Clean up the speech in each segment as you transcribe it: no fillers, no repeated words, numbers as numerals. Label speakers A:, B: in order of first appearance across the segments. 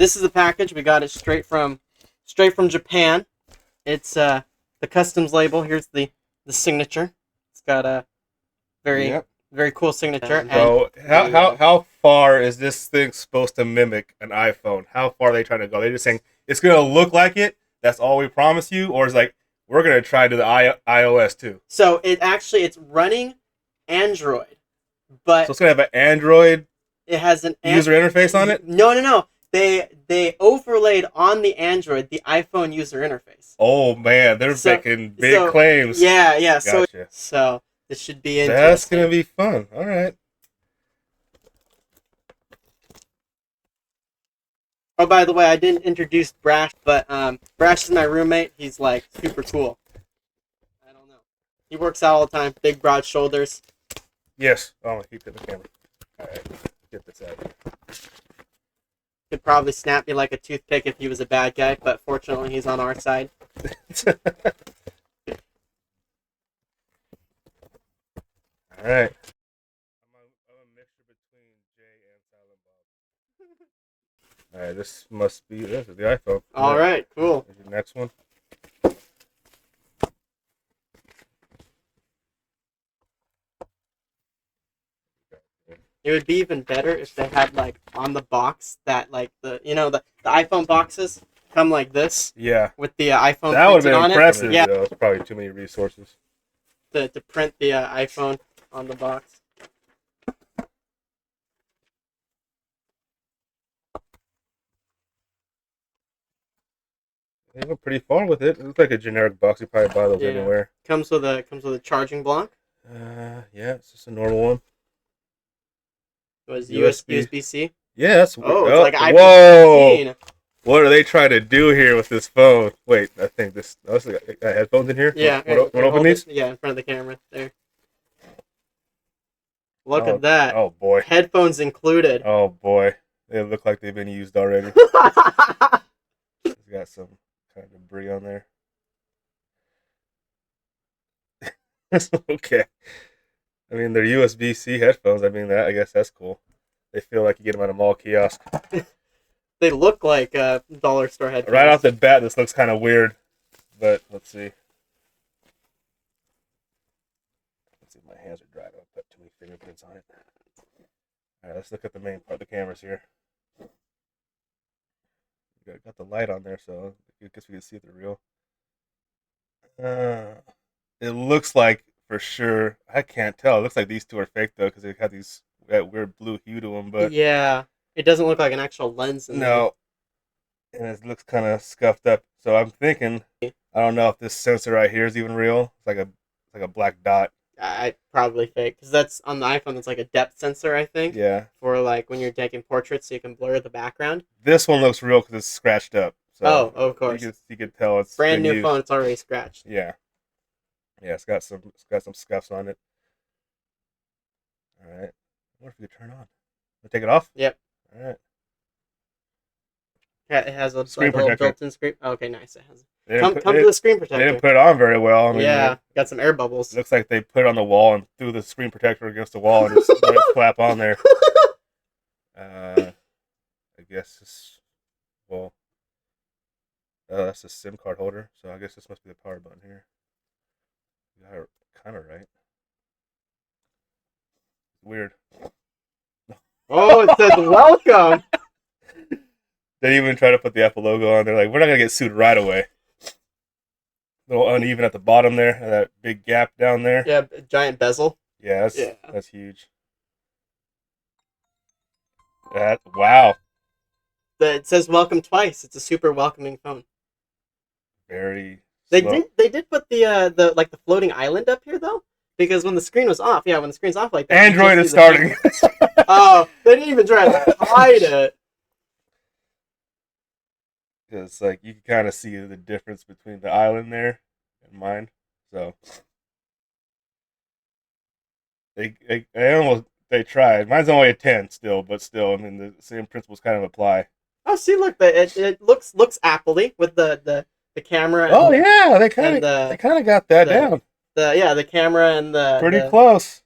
A: this is the package. We got it straight from Japan. It's the customs label. Here's the signature. It's got a very cool signature.
B: So how far is this thing supposed to mimic an iPhone? How far are they trying to go? They're just saying it's gonna look like it. That's all we promise you, or is like we're gonna try to the iOS too.
A: So it's running Android, but
B: so it's gonna have an Android.
A: It has an
B: user interface on it.
A: No. They overlaid on the Android the iPhone user interface.
B: Oh man, they're making big claims.
A: Yeah.
B: Gotcha.
A: So this should be interesting.
B: That's gonna be fun. All right.
A: Oh, by the way, I didn't introduce Brash, but Brash is my roommate. He's like super cool. I don't know. He works out all the time. Big, broad shoulders.
B: Yes. Oh, keep it in the camera. All right. Get this out.
A: Could probably snap me like a toothpick if he was a bad guy, but fortunately he's on our side.
B: All right. I'm a mixture between Jay and Silent Bob. All right, this must be this is the iPhone.
A: All right, cool.
B: Here's the next one.
A: It would be even better if they had like on the box that like the iPhone boxes come like this.
B: Yeah.
A: With the iPhone.
B: That would have been impressive.
A: Yeah.
B: Though. It's probably too many resources.
A: To print the iPhone on the box.
B: They go pretty far with it. It looks like a generic box. You probably buy those anywhere.
A: Comes with a charging block.
B: Yeah, it's just a normal one.
A: It was USB-C.
B: Yeah, that's
A: it's like iPhone
B: whoa!
A: 15.
B: What are they trying to do here with this phone? Wait, I think this. Oh, got headphones in here.
A: Yeah.
B: Want to open these?
A: Yeah, in front of the camera there. Look at that.
B: Oh boy.
A: Headphones included.
B: Oh boy, they look like they've been used already. It's got some kind of debris on there. Okay. I mean, they're USB-C headphones. I mean, I guess that's cool. They feel like you get them at a mall kiosk.
A: They look like dollar store headphones.
B: Right off the bat, this looks kind of weird, but let's see. Let's see if my hands are dry. I don't put too many fingerprints on it. All right, let's look at the main part of the cameras here. Got the light on there, so I guess we can see if they're real. It looks like, for sure, I can't tell. It looks like these two are fake, though, because they have that weird blue hue to them. But
A: yeah, it doesn't look like an actual lens in there.
B: And it looks kind of scuffed up. So I'm thinking, I don't know if this sensor right here is even real. It's like a black dot.
A: I probably fake, because that's on the iPhone. It's like a depth sensor, I think.
B: Yeah.
A: For like when you're taking portraits, so you can blur the background.
B: This one looks real because it's scratched up. So
A: of course.
B: You can tell it's
A: brand new
B: used.
A: phone. It's already scratched.
B: Yeah. Yeah, it's got some scuffs on it. All right. What if we could turn on? Take it off?
A: Yep.
B: All right.
A: Yeah, it has a
B: screen
A: little
B: protector.
A: built-in screen. Okay, nice. It has. Come to the screen protector.
B: They didn't put it on very well. I mean,
A: yeah, got some air bubbles.
B: Looks like they put it on the wall and threw the screen protector against the wall and just let it flap on there. I guess this. Well, that's the SIM card holder, so I guess this must be the power button here. You got it kind of right. Weird.
A: Oh, it says welcome.
B: They even try to put the Apple logo on. They're like, we're not gonna get sued right away. A little uneven at the bottom there, that big gap down there.
A: Yeah, giant bezel.
B: Yeah, that's huge. Wow.
A: It says welcome twice. It's a super welcoming phone.
B: Very.
A: They did put the floating island up here though, because when the screen was off, when the screen's off like that,
B: Android is starting.
A: Oh, they didn't even try to hide it.
B: It's like you can kind of see the difference between the island there and mine. So they tried. Mine's only a 10 still, but still, I mean the same principles kind of apply.
A: Oh, see, look, it looks Apple-y with the camera.
B: Oh yeah, they kind of got that down.
A: The camera and the
B: close.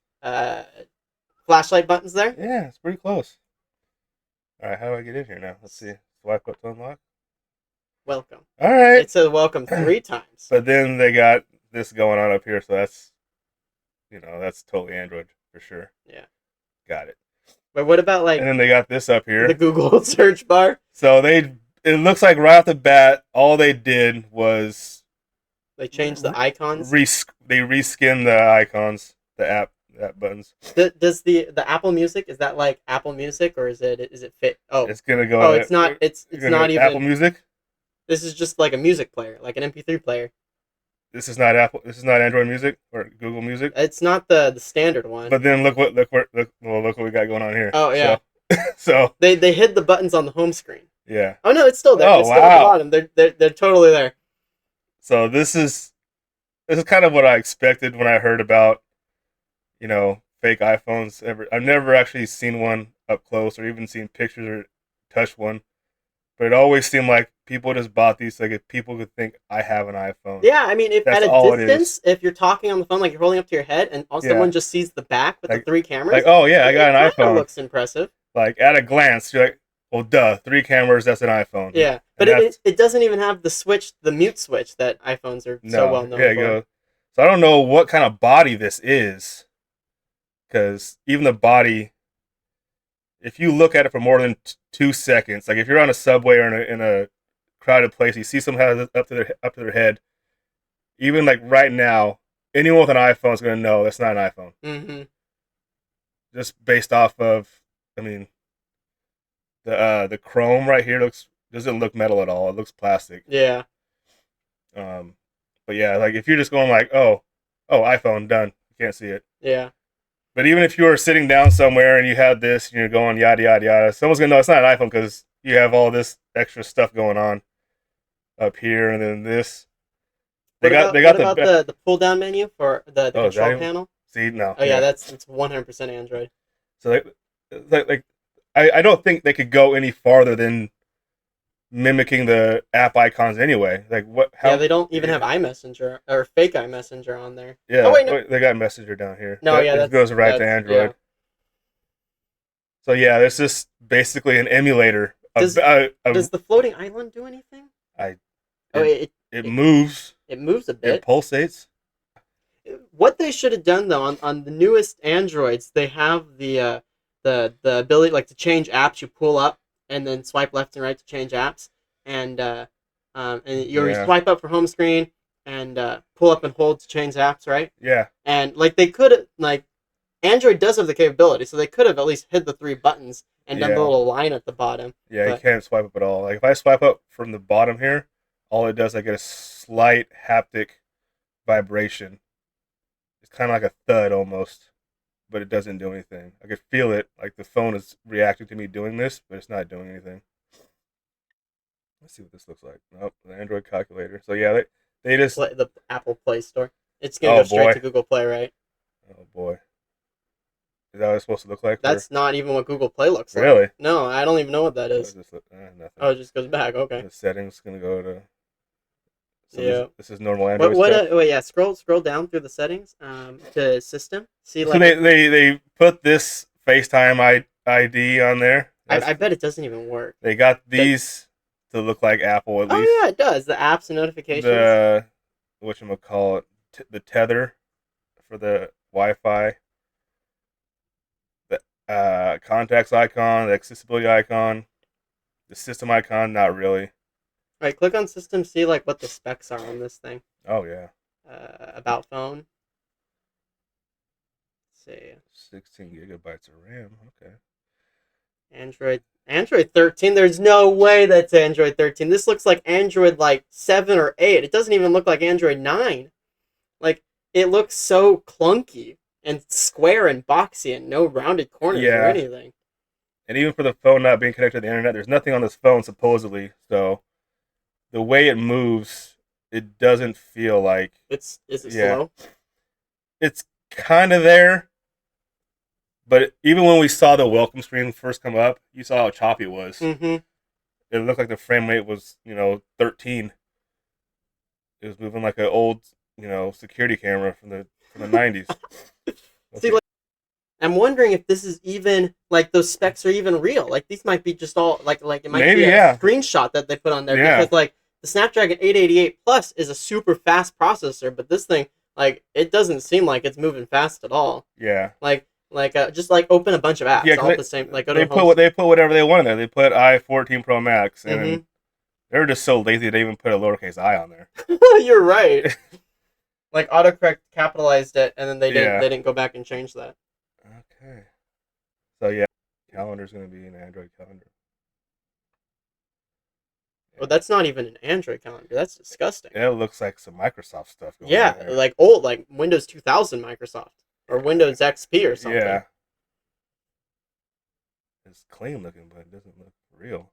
A: Flashlight buttons there.
B: Yeah, it's pretty close. All right, how do I get in here now? Let's see. Swipe up to unlock.
A: Welcome.
B: All right.
A: It said welcome 3 times.
B: But then they got this going on up here, so that's, that's totally Android for sure.
A: Yeah.
B: Got it.
A: But what about like?
B: And then they got this up here.
A: The Google search bar.
B: So it looks like right off the bat, all they did was
A: they changed the icons.
B: They reskinned the icons, the app buttons.
A: Does the Apple Music, is that like Apple Music, or is it fit? Oh,
B: it's gonna go.
A: Oh, it's not. It's not even
B: Apple Music.
A: This is just like a music player, like an MP3 player.
B: This is not Apple. This is not Android Music or Google Music.
A: It's not the standard one.
B: But then look what we got going on here.
A: Oh yeah.
B: So
A: they hid the buttons on the home screen.
B: Yeah.
A: Oh no, it's still there.
B: Oh,
A: it's still at the bottom. They're totally there.
B: So this is kind of what I expected when I heard about, fake iPhones. I've never actually seen one up close or even seen pictures or touched one. But it always seemed like people just bought these like if people could think I have an iPhone.
A: Yeah, I mean, if
B: That's
A: at a distance, if you're talking on the phone, like you're holding up to your head, and someone just sees the back with the 3 cameras.
B: Like, oh yeah, I got an iPhone.
A: Looks impressive.
B: Like at a glance, you're like, well, duh, 3 cameras, that's an iPhone.
A: Yeah, but it doesn't even have the mute switch that iPhones are so well known for.
B: So I don't know what kind of body this is, because even the body, if you look at it for more than 2 seconds, like if you're on a subway or in a crowded place, you see someone has it up to their head. Even like right now, anyone with an iPhone is going to know that's not an iPhone.
A: Mm-hmm.
B: Just based off of, I mean, the chrome right here doesn't look metal at all. It looks plastic.
A: Yeah.
B: But yeah, like if you're just going like, oh, iPhone done, you can't see it.
A: Yeah.
B: But even if you were sitting down somewhere and you had this and you're going yada yada yada, someone's gonna know it's not an iPhone because you have all this extra stuff going on up here, and then this.
A: What about the pull down menu for the control panel?
B: See, no.
A: Oh yeah, that's 100% Android.
B: So I don't think they could go any farther than mimicking the app icons anyway. Like what?
A: Yeah, they don't even have iMessenger or fake iMessenger on there.
B: Yeah.
A: Oh wait, no.
B: They got Messenger down here.
A: No, that
B: goes right to Android. Yeah. So yeah, this is basically an emulator.
A: Does the floating island do anything?
B: It moves.
A: It moves a bit.
B: It pulsates.
A: What they should have done though on the newest Androids, they have the ability like to change apps. You pull up and then swipe left and right to change apps, and you swipe up for home screen and pull up and hold to change apps, right?
B: Yeah.
A: And like they could Android does have the capability, so they could have at least hit the 3 buttons and done the little line at the bottom.
B: Yeah, you can't swipe up at all. Like if I swipe up from the bottom here, all it does, I get a slight haptic vibration. It's kind of like a thud almost, but it doesn't do anything. I could feel it, like the phone is reacting to me doing this, but it's not doing anything. Let's see what this looks like. Nope, the Android calculator. So yeah, they just
A: the Apple Play Store. It's gonna go straight to Google Play, right?
B: Oh boy. Is that what it's supposed to look like?
A: That's not even what Google Play looks like.
B: Really?
A: No, I don't even know what that is.
B: Nothing.
A: Oh, it just goes back. Okay.
B: The settings gonna go to. So
A: yeah.
B: This is normal Android stuff.
A: Wait, yeah. Scroll down through the settings. To system. See, like.
B: So they put this FaceTime ID on there.
A: I bet it doesn't even work.
B: They got these to look like Apple at least.
A: Oh yeah, it does. The apps and notifications.
B: The whatchamacallit, the tether for the Wi-Fi. The contacts icon, the accessibility icon, the system icon, not really.
A: All right, click on system, see like what the specs are on this thing.
B: Oh yeah.
A: About phone. Let's see.
B: 16 gigabytes of RAM. Okay.
A: Android 13. There's no way that's Android 13. This looks like Android like 7 or 8. It doesn't even look like Android 9. Like it looks so clunky and square and boxy and no rounded corners or anything.
B: And even for the phone not being connected to the internet, there's nothing on this phone supposedly. So the way it moves, it doesn't feel like
A: is it slow?
B: It's kind of there. But even when we saw the welcome screen first come up, you saw how choppy it was.
A: Mm-hmm.
B: It looked like the frame rate was, 13. It was moving like an old, security camera from the 90s.
A: See, I'm wondering if this is even like those specs are even real. Like these might be just all like it might
B: Maybe,
A: be a
B: yeah.
A: screenshot that they put on there
B: Yeah.
A: because like the Snapdragon 888 Plus is a super fast processor, but this thing like it doesn't seem like it's moving fast at all.
B: Yeah.
A: Just like open a bunch of
B: Yeah,
A: apps all at
B: because
A: the same like go to
B: they
A: the home.
B: put whatever they want in there. They put i14 Pro Max, and
A: Mm-hmm.
B: then they're just so lazy they even put a lowercase I on there.
A: You're right. Like autocorrect capitalized it, and then
B: Yeah.
A: they didn't go back and change that.
B: Okay. So yeah, calendar's gonna be an Android calendar.
A: Well, that's not even an Android calendar. That's disgusting.
B: It looks like some Microsoft stuff going
A: Yeah,
B: on there.
A: like old, like Windows 2000 Microsoft or Windows XP or something.
B: Yeah. It's clean looking, but it doesn't look real.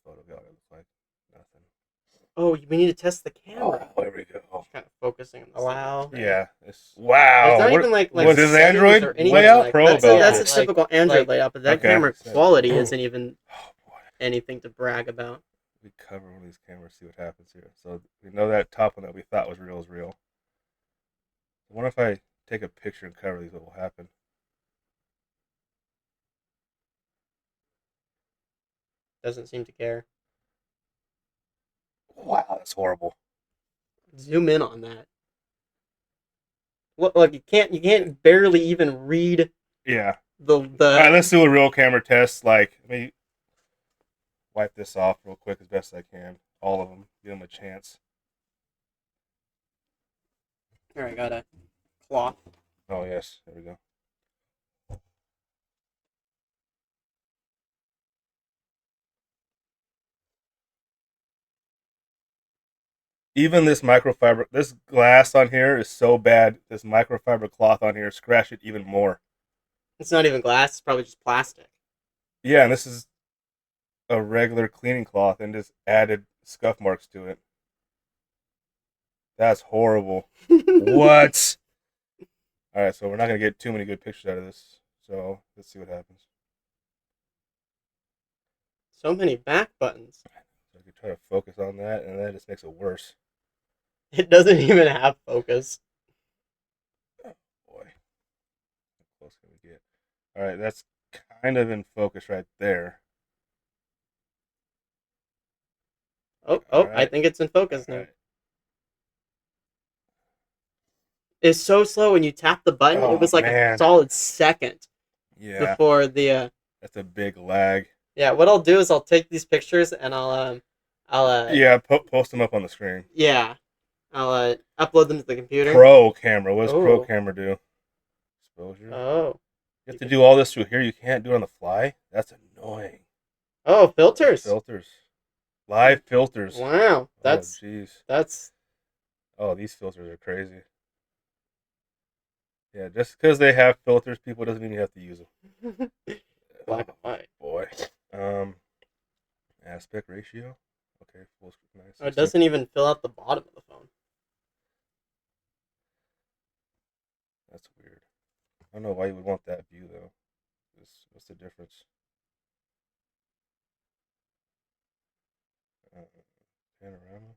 B: Photo gallery looks like nothing.
A: Oh, we need to test the camera.
B: Oh, there we go.
A: Just kind of focusing on the wow.
B: Yeah.
A: There's
B: Wow.
A: not
B: What,
A: even like
B: was this
A: settings
B: Android
A: or anything.
B: layout?
A: Like,
B: Pro
A: that's a
B: built.
A: typical Android layout, but that
B: Okay.
A: camera quality isn't even
B: Oh boy.
A: anything to brag about.
B: We cover one of these cameras, see what happens here. So we know that top one that we thought was real is real. I wonder if I take a picture and cover these, what will happen?
A: Doesn't seem to care.
B: Wow, that's horrible.
A: Zoom in on that. Look, you can't barely even read
B: Yeah.
A: the.
B: All right, let's do a real camera test. Like, let me wipe this off real quick as best I can. All of them. Give them a chance.
A: Here, I got a cloth.
B: Oh, yes. There we go. Even this microfiber, this glass on here is so bad. This microfiber cloth on here scratched it even more.
A: It's not even glass. It's probably just plastic.
B: Yeah, and this is a regular cleaning cloth and just added scuff marks to it. That's horrible. What? All right, so we're not gonna get too many good pictures out of this. So let's see what happens.
A: So many back buttons.
B: So I could try to focus on that, and that just makes it worse.
A: It doesn't even have focus.
B: Oh, boy, how close can we get? All right, that's kind of in focus right there.
A: I
B: Right.
A: think it's in focus now.
B: Right.
A: It's so slow when you tap the button.
B: Oh,
A: It was like a
B: man.
A: solid second
B: Yeah,
A: before the.
B: that's a big lag.
A: Yeah, what I'll do is I'll take these pictures and
B: Yeah, post them up on the screen.
A: yeah, I'll upload them to the computer.
B: Pro camera. What does Pro
A: Oh,
B: camera do? Exposure.
A: oh,
B: You have to do all this through here. You can't do it on the fly. That's annoying.
A: oh, filters.
B: Filters. Live filters.
A: Wow,
B: Oh, jeez.
A: that's
B: Oh, these filters are crazy. Yeah, just because they have filters, people doesn't mean you have to use them.
A: black and white.
B: Boy. Um, aspect ratio. Okay, full screen. Nice.
A: Oh, it doesn't even fill out the bottom of the phone.
B: That's weird. I don't know why you would want that view though. What's the difference? Panorama.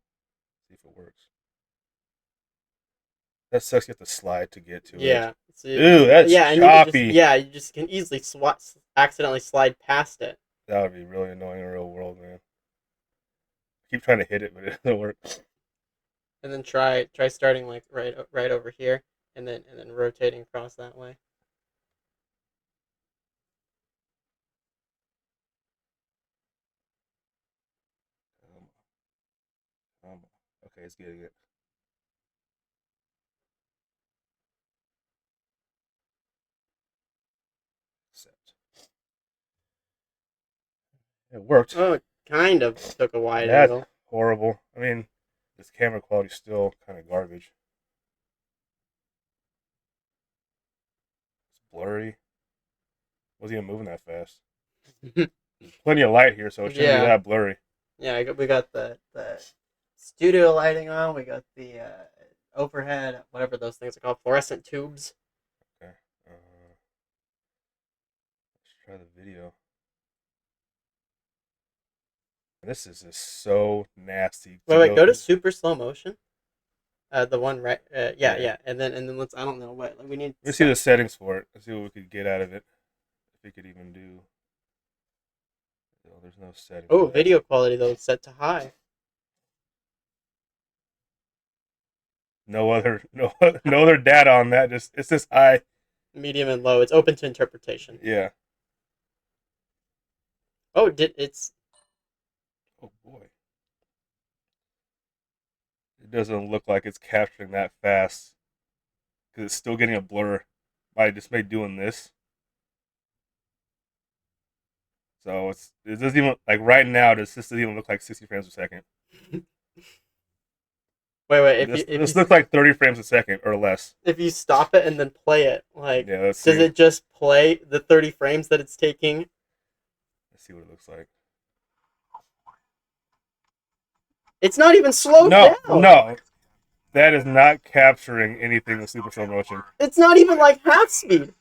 B: See if it works. That sucks. You have to slide to get to it.
A: Yeah.
B: Ooh, that's choppy.
A: You just can easily accidentally slide past it.
B: That would be really annoying in the real world, man. I keep trying to hit it, but it doesn't work.
A: And then try starting like right over here, and then rotating across that way.
B: Okay, it's getting it. Accept. It worked.
A: Oh, it kind of took a wide
B: That's
A: angle.
B: horrible. I mean, this camera quality's still kind of garbage. It's blurry. Wasn't even moving that fast. There's plenty of light here, so it shouldn't be that blurry.
A: Yeah, we got the studio lighting on. We got the overhead, whatever those things are called, fluorescent tubes.
B: Okay. Let's try the video. This is just so nasty.
A: Wait, go to super slow motion. The one right. Yeah,
B: Yeah.
A: yeah. And then let's. I don't know what we need.
B: Let's see the settings for it. Let's see what we could get out of it. If we could even do. Oh, there's no settings.
A: Oh, video quality though set to high.
B: No other no other data on that. Just it's this high.
A: Medium and low. It's open to interpretation.
B: Yeah.
A: Oh, it's.
B: Oh boy. It doesn't look like it's capturing that fast because it's still getting a blur by just by doing this. So it doesn't even like right now. This doesn't even look like 60 frames a second.
A: Wait.
B: This looks like 30 frames a second or less.
A: If you stop it and then play it, like,
B: Yeah, let's
A: does
B: see.
A: it just play the 30 frames that it's taking?
B: Let's see what it looks like.
A: It's not even slowed down.
B: No, that is not capturing anything in super slow motion.
A: It's not even like half speed.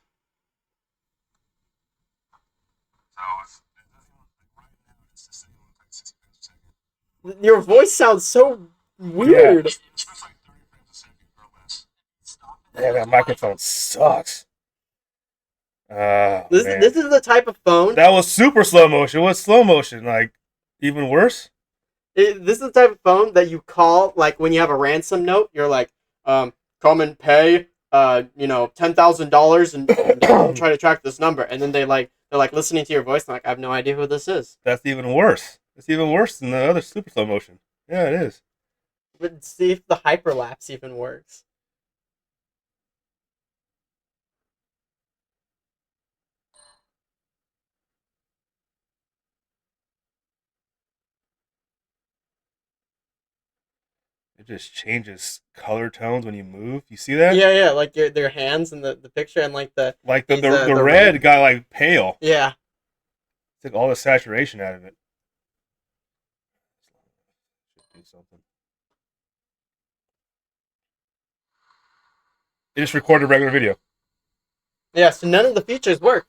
A: Your voice sounds so weird.
B: Yeah, that microphone sucks.
A: This is the type of phone.
B: That was super slow motion. What's slow motion? Like, even worse?
A: This is the type of phone that you call, like, when you have a ransom note. You're like, come and pay, $10,000 and I'll try to track this number. And then they're like listening to your voice. And like, I have no idea who this is.
B: That's even worse. It's even worse than the other super slow motion. Yeah, it is.
A: But see if the hyperlapse even works.
B: It just changes color tones when you move. You see that?
A: Yeah, like their hands in the picture and like the
B: the red got like pale.
A: Yeah.
B: Took all the saturation out of it. Should do something. It just recorded regular video.
A: Yeah, so none of the features work.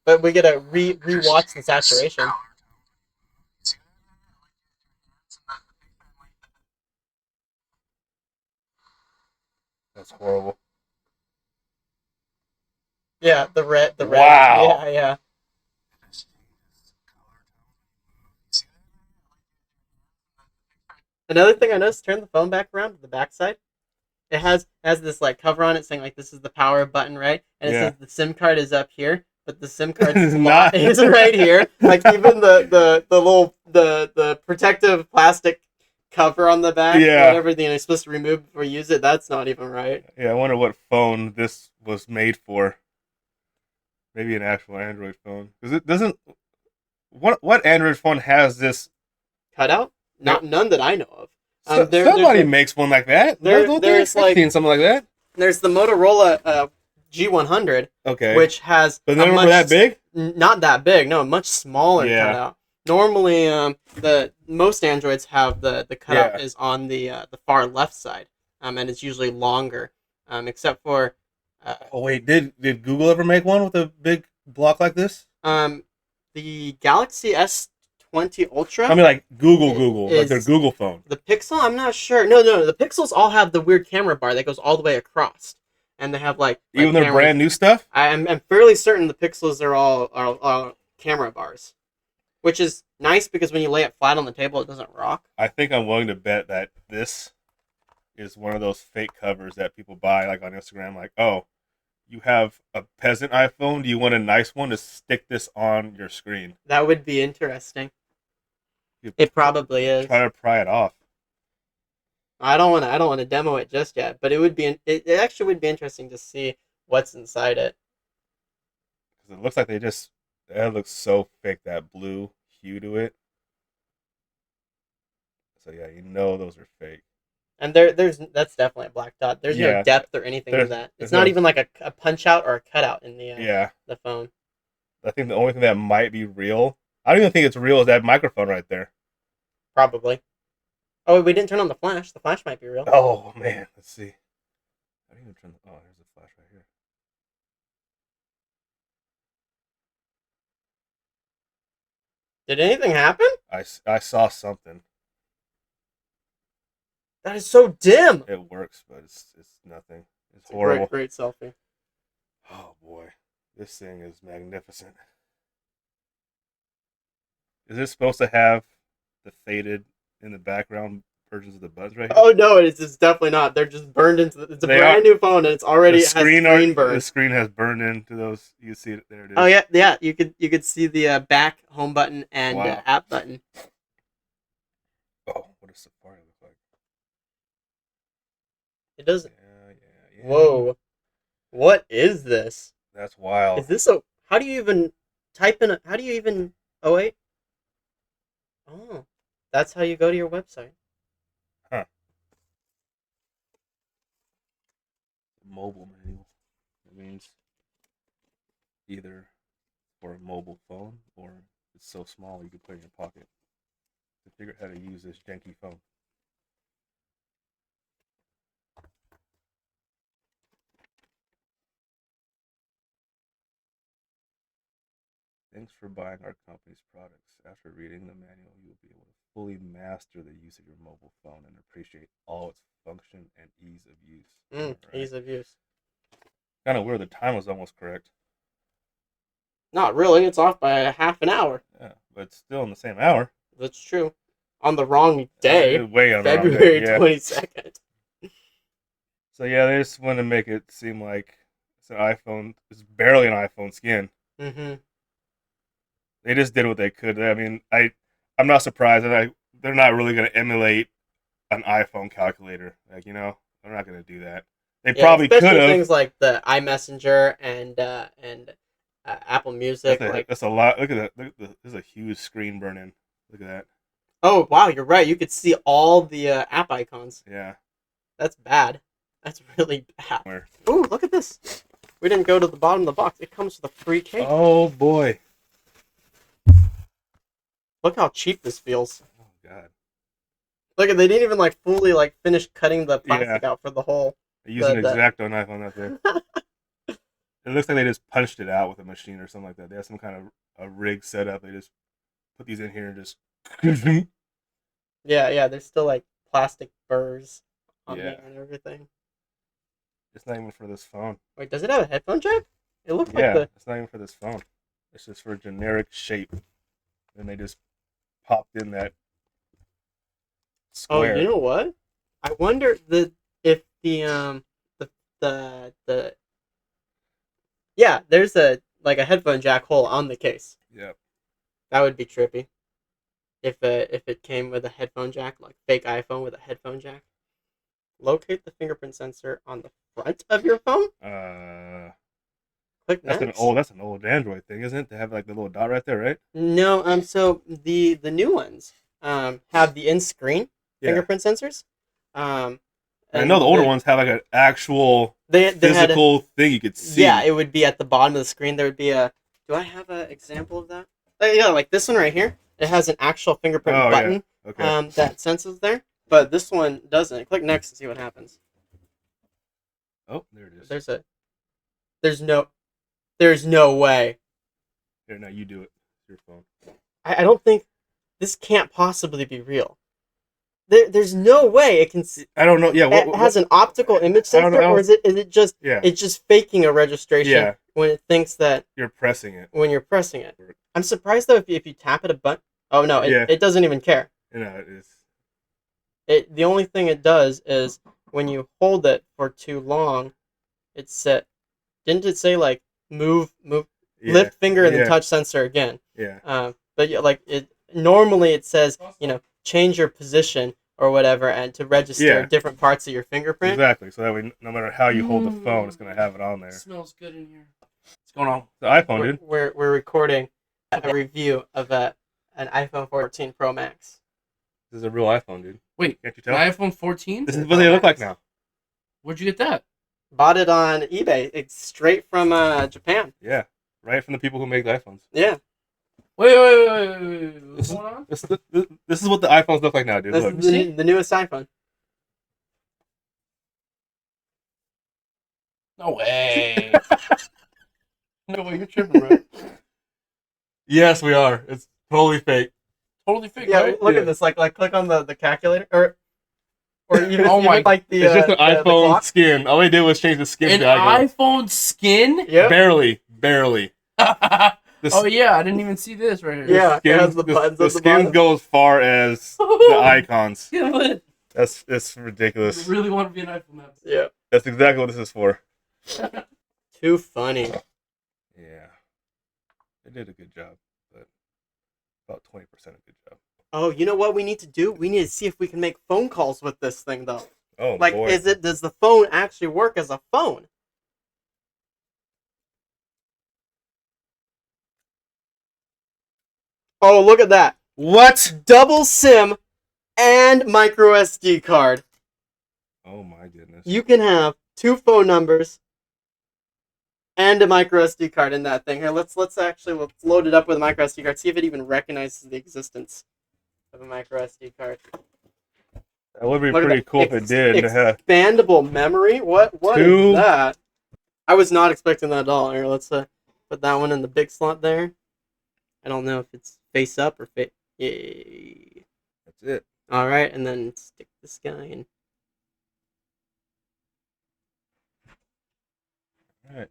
A: But we get to re-watch the saturation.
B: That's horrible.
A: Yeah, the red.
B: Wow.
A: Yeah. Another thing I noticed, turn the phone back around to the back side. It has this like cover on it saying like this is the power button, right? And it says the SIM card is up here, but the SIM card slot is right here. Like even the little the protective plastic cover on the back, whatever you're supposed to remove before you use it, that's not even right.
B: Yeah, I wonder what phone this was made for. Maybe an actual Android phone, because it doesn't. What Android phone has this
A: cutout? None that I know of.
B: Somebody makes one like that. There's like something like that.
A: There's the Motorola G100,
B: okay,
A: which has
B: but never that big.
A: Not that big. No, much smaller cutout. Normally, the most Androids have the cutout is on the far left side, and it's usually longer. Except for.
B: Oh wait, did Google ever make one with a big block like this?
A: The Galaxy S20 Ultra.
B: I mean, like Google, like their Google phone.
A: The Pixel, I'm not sure. No. The Pixels all have the weird camera bar that goes all the way across, and they have like
B: even their brand new stuff.
A: I'm fairly certain the Pixels are all camera bars, which is nice because when you lay it flat on the table, it doesn't rock.
B: I think I'm willing to bet that this is one of those fake covers that people buy like on Instagram. Like, oh, you have a peasant iPhone. Do you want a nice one to stick this on your screen?
A: That would be interesting. It probably is.
B: Try to pry it off.
A: I don't want to demo it just yet, but it actually would be interesting to see what's inside it.
B: Because it looks like that looks so fake, that blue hue to it. So yeah, those are fake.
A: And that's definitely a black dot. There's no depth or anything to that. It's not even like a punch out or a cutout in the phone.
B: I think the only thing that might be real, I don't even think it's real, is that microphone right there.
A: Probably. Oh, we didn't turn on the flash. The flash might be real.
B: Oh man, let's see. I didn't even turn the. Oh, there's a flash right here.
A: Did anything happen?
B: I saw something.
A: That is so dim.
B: It works, but it's nothing. It's
A: It's a
B: horrible.
A: great selfie.
B: Oh boy, this thing is magnificent. Is it supposed to have the faded in the background versions of the buttons right here?
A: Oh no, it's definitely not. They're just burned into. It's a
B: They
A: brand new phone, and it's already
B: The
A: has screen burn.
B: the screen has burned into those. You see it there. It is.
A: Oh yeah, yeah. You could see the back home button and
B: Wow.
A: app button.
B: Oh, what does Safari look like?
A: It doesn't.
B: Yeah.
A: Whoa, what is this?
B: That's wild.
A: Is this a? How do you even type in? How do you even? Oh wait. Oh, that's how you go to your website.
B: Huh. Mobile manual. It means either for a mobile phone or it's so small you can put it in your pocket to figure out how to use this janky phone. Thanks for buying our company's products. After reading the manual, you will be able to fully master the use of your mobile phone and appreciate all its function and ease of use.
A: Right. Ease of use.
B: Kind of weird. The time was almost correct.
A: Not really. It's off by a half an hour.
B: Yeah, but it's still in the same hour.
A: That's true. On the wrong day,
B: way on
A: February
B: the wrong day.
A: 22nd.
B: So yeah, they just want to make it seem like it's an iPhone. It's barely an iPhone skin.
A: Mm-hmm.
B: They just did what they could. I mean, I'm not surprised that they're not really going to emulate an iPhone calculator. Like, you know, they're not going to do that. They probably could have.
A: Things like the iMessenger and Apple Music.
B: That's a lot. Look at that. There's a huge screen burning. Look at that.
A: Oh wow, you're right. You could see all the app icons.
B: Yeah.
A: That's bad. That's really bad.
B: Where?
A: Ooh, look at this. We didn't go to the bottom of the box. It comes with a free case.
B: Oh boy.
A: Look how cheap this feels.
B: Oh god.
A: Look, they didn't even fully finish cutting the plastic out for the hole.
B: They used an X-Acto knife on that there. It looks like they just punched it out with a machine or something like that. They have some kind of a rig set up. They just put these in here and just.
A: Yeah. There's still plastic burrs on there and everything.
B: It's not even for this phone.
A: Wait, does it have a headphone jack? It looks like
B: it's not even for this phone. It's just for a generic shape. And they just popped in that square.
A: Oh, you know what? I wonder if the yeah, there's a headphone jack hole on the case.
B: Yep.
A: That would be trippy. If it came with a headphone jack, like fake iPhone with a headphone jack. Locate the fingerprint sensor on the front of your phone. Click next.
B: That's an old Android thing, isn't it? To have the little dot right there, right?
A: No. So the new ones have the in-screen fingerprint sensors.
B: I know the older ones have an actual physical thing you could see.
A: Yeah, it would be at the bottom of the screen. There would be a. Do I have an example of that? Yeah, like this one right here. It has an actual fingerprint button.
B: Yeah. Okay.
A: That senses there. But this one doesn't. Click next and see what happens.
B: Oh, there it is.
A: There's no way.
B: Here, now you do it. Your phone.
A: I don't think this can't possibly be real. There's no way it can see.
B: I don't know. Yeah,
A: it has an optical image sensor, or is it just? Yeah. It's just faking a registration when it thinks that
B: you're pressing it.
A: When you're pressing it, I'm surprised though if you tap it a button. Oh no, it doesn't even care.
B: No, it is.
A: The only thing it does is when you hold it for too long, it's set. Didn't it say move, lift finger and then touch sensor again?
B: Yeah.
A: But it normally it says change your position or whatever and to register different parts of your fingerprint.
B: Exactly. So that way, no matter how you hold the phone, it's gonna have it on there.
C: It smells good in here.
B: What's going on? The iPhone, dude.
A: We're recording a review of an iPhone 14 Pro Max.
B: This is a real iPhone, dude.
C: Wait,
B: can't you tell?
C: An iPhone 14?
B: This is what they look like now.
C: Where'd you get that?
A: Bought it on eBay. It's straight from Japan.
B: Yeah, right from the people who make the iPhones.
A: Yeah.
C: Wait. What's going on?
B: This is what the iPhones look like now, dude. Look.
A: This is the newest iPhone.
C: No way.
A: No way, you're tripping, bro.
B: Yes, we are. It's totally fake.
C: Totally fake,
A: yeah,
C: right?
A: Look at this. Click on the calculator. Or even,
C: Oh my-
A: like the
B: It's just an
A: the
B: iPhone
A: clock.
B: skin. All they did was change the skin
C: An
B: to the icon.
C: iPhone skin?
A: Yep.
B: Barely.
C: Oh yeah, I didn't even see this right here.
A: Yeah, it has the buttons
B: the
A: at the
B: skins
A: bottom.
B: go as far as the icons.
C: It's
B: It's ridiculous.
C: really want to be an iPhone now.
A: Yeah.
B: That's exactly what this is for.
A: Too funny.
B: Yeah. They did a good job, but about 20% a good job.
A: Oh, you know what we need to do? We need to see if we can make phone calls with this thing, though.
B: Oh,
A: Like,
B: boy.
A: does the phone actually work as a phone? Oh, look at that.
B: What?
A: Double SIM and micro SD card.
B: Oh, my goodness.
A: You can have 2 phone numbers and a micro SD card in that thing. Here, let's load it up with a micro SD card. See if it even recognizes the existence of a micro SD card.
B: That would be
A: Look at
B: pretty
A: that.
B: cool if it did.
A: Expandable memory? What is that? I was not expecting that at all. Here, let's put that one in the big slot there. I don't know if it's face up or face. Yay.
B: That's it.
A: All right, and then stick this guy in.
B: All right.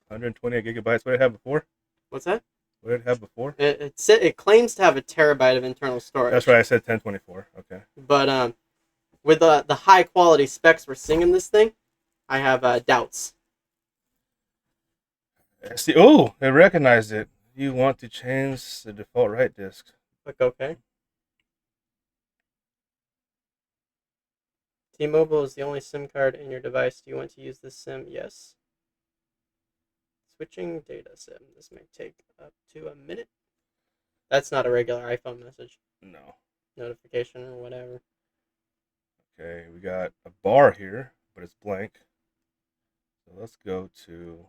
B: 128 gigabytes. What did it have before?
A: What's that?
B: What did it have before?
A: It claims to have a terabyte of internal storage.
B: That's right. I said 1024. Okay.
A: But with the high quality specs we're seeing in this thing, I have doubts.
B: See, oh, it recognized it. You want to change the default write disk.
A: Click OK. T-Mobile is the only SIM card in your device. Do you want to use this SIM? Yes. Switching data SIM. This may take up to a minute. That's not a regular iPhone message.
B: No.
A: Notification or whatever.
B: Okay, we got a bar here, but it's blank. So let's go to.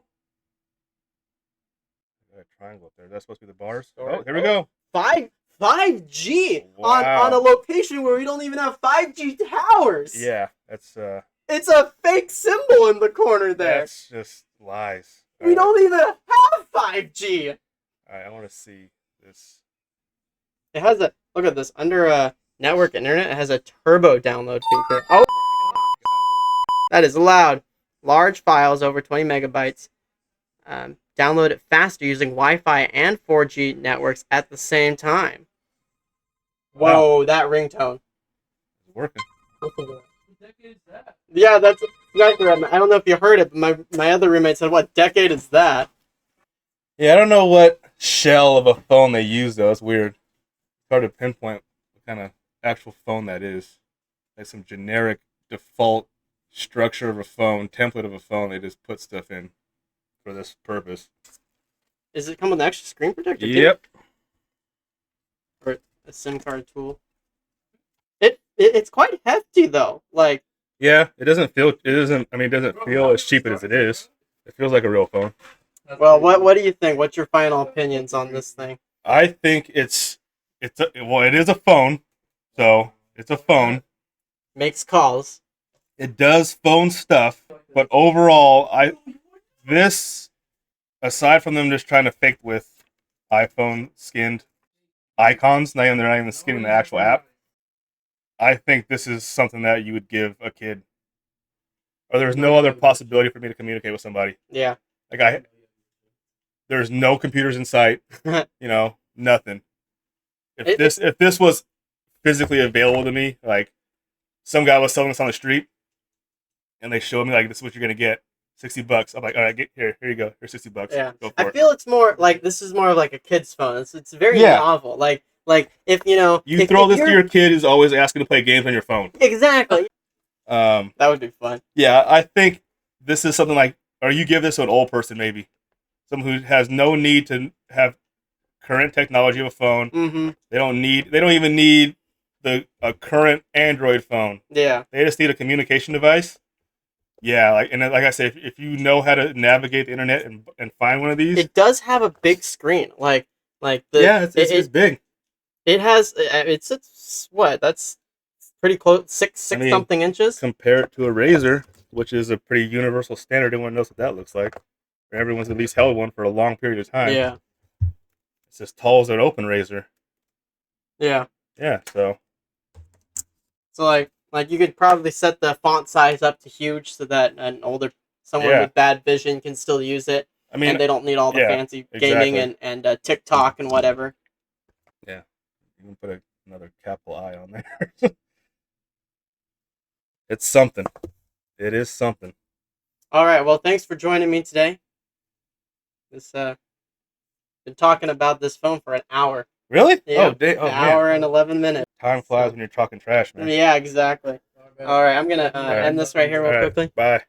B: We got a triangle up there. That's supposed to be the bars. Oh, here we go.
A: 5G
B: Wow.
A: on a location where we don't even have 5G towers.
B: Yeah, that's
A: It's a fake symbol in the corner there.
B: that's just lies.
A: We don't even have 5G.
B: All right, I want to see this.
A: It has a look at this under network internet. It has a turbo download feature. Oh my god, that is loud. Large files over 20 megabytes. Download it faster using Wi-Fi and 4G networks at the same time.
B: Wow.
A: Whoa, that ringtone.
B: It's working.
C: What decade is that?
A: Yeah, that's exactly right. I don't know if you heard it, but my other roommate said, "What decade is that?"
B: Yeah, I don't know what shell of a phone they use though. It's weird. It's hard to pinpoint what kind of actual phone that is. Like some generic default structure of a phone, template of a phone. They just put stuff in for this purpose.
A: Does it come with an extra screen protector? too?
B: Yep.
A: Or a SIM card tool. It's quite hefty though. Like,
B: Yeah, it doesn't feel. It doesn't. I mean, it doesn't feel as cheap as it is. It feels like a real phone.
A: well, what do you think? What's your final opinions on this thing?
B: I think it is a phone, so it's a phone.
A: Makes calls.
B: It does phone stuff, but overall, this aside from them just trying to fake with iPhone skinned icons, they're not even skinning the actual app. I think this is something that you would give a kid, or there's no other possibility for me to communicate with somebody.
A: Yeah.
B: Like there's no computers in sight. Nothing. If this was physically available to me, like some guy was selling this on the street, and they showed me like this is what you're gonna get, $60. I'm like, all right, get here you go. Here's $60.
A: Yeah.
B: Go for
A: I
B: it.
A: feel it's more like this is more of like a kid's phone. It's very
B: Yeah.
A: novel. Like if you
B: You throw
A: if
B: this to
A: you're-
B: your kid who's always asking to play games on your phone.
A: exactly.
B: That
A: would be fun.
B: Yeah, I think this is something like, or you give this to an old person maybe, someone who has no need to have current technology of a phone.
A: Mm-hmm.
B: They don't even need a current Android phone.
A: Yeah.
B: They just need a communication device. Yeah, like I said, if you know how to navigate the internet and find one of these,
A: It does have a big screen.
B: it's big.
A: It has it's what? That's pretty close. Six something inches.
B: Compare it to a Razor, which is a pretty universal standard. Everyone knows what that looks like. Everyone's at least held one for a long period of time.
A: Yeah.
B: It's as tall as an open Razor.
A: Yeah.
B: Yeah, so
A: So like Like you could probably set the font size up to huge so that someone
B: Yeah.
A: with bad vision can still use it,
B: I mean,
A: and they don't need all the
B: yeah,
A: fancy gaming
B: exactly.
A: and TikTok and whatever.
B: Yeah. You can put another capital I on there. It's something. It is something.
A: All right. Well, thanks for joining me today. This been talking about this phone for an hour.
B: Really?
A: Yeah,
B: Oh,
A: an
B: man.
A: hour and 11 minutes.
B: Time flies when you're talking trash, man.
A: Yeah, exactly. All right, I'm gonna end this right here real
B: All right.
A: quickly.
B: Bye.